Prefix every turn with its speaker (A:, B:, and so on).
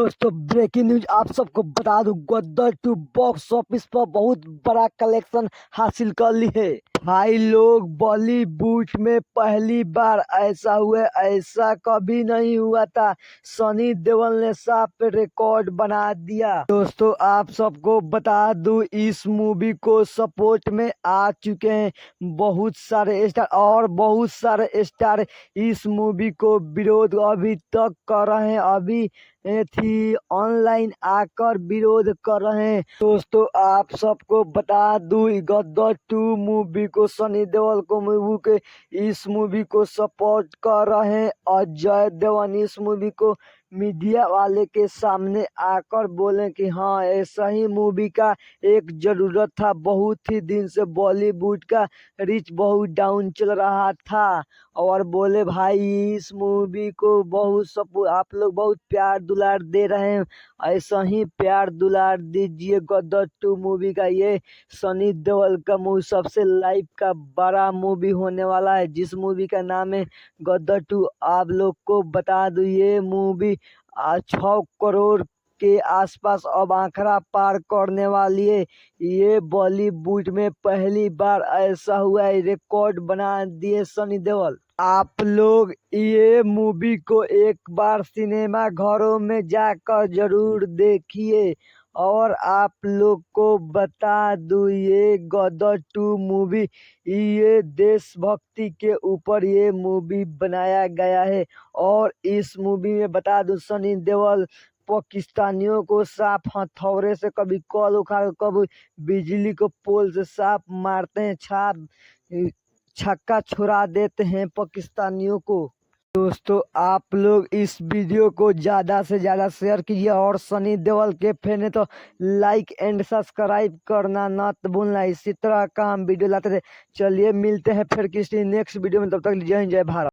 A: दोस्तों breaking news आप सबको बता दूं, गदर 2 बॉक्स ऑफिस पर बहुत बड़ा कलेक्शन हासिल कर ली है। भाई लोग, बॉलीवुड में पहली बार ऐसा हुआ, ऐसा कभी नहीं हुआ था। सनी देओल ने साफ रिकॉर्ड बना दिया। दोस्तों आप सबको बता दूं, इस मूवी को सपोर्ट में आ चुके हैं बहुत सारे स्टार, और बहुत सारे स्टार इस मूवी को विरोध अभी तक कर रहे हैं। अभी थी ऑनलाइन आकर विरोध कर रहे हैं। दोस्तों आप सबको बता दूं, गदर 2 मूवी को, सनी देओल को मूवी के इस मूवी को सपोर्ट कर रहे हैं। अजय देवगन इस मूवी को मीडिया वाले के सामने आकर बोले कि हाँ, ऐसा ही मूवी का एक जरूरत था। बहुत ही दिन से बॉलीवुड का रीच बहुत डाउन चल रहा था, और बोले भाई इस मूवी को बहुत आप लोग बहुत प्यार दुलार दे रहे हैं, ऐसा ही प्यार दुलार दीजिए। गदर 2 मूवी का, ये सनी देओल का मूवी सबसे लाइफ का बड़ा मूवी होने वाला है, जिस मूवी का नाम है गदर 2। आप लोग को बता दूं, ये मूवी 6 करोड़ के आसपास अब आंकड़ा पार करने वाली है। ये बॉलीवुड में पहली बार ऐसा हुआ है, रिकॉर्ड बना दिए सनी देओल। आप लोग ये मूवी को एक बार सिनेमा घरों में जाकर जरूर देखिए। और आप लोग को बता दूं, ये गदर 2 मूवी, ये देशभक्ति के ऊपर ये मूवी बनाया गया है। और इस मूवी में बता दूं, सनी देओल पाकिस्तानियों को साफ हथौड़े से, कभी कॉल उखाड़, कभी बिजली को पोल से साफ मारते हैं, छक्का छुड़ा देते हैं पाकिस्तानियों को। दोस्तों आप लोग इस वीडियो को ज़्यादा से ज़्यादा शेयर कीजिए, और सनी देओल के फैन है तो लाइक एंड सब्सक्राइब करना ना भूलना। इसी तरह का हम वीडियो लाते रहे। चलिए मिलते हैं फिर किसी नेक्स्ट वीडियो में, तब तक जय हिंद जय भारत।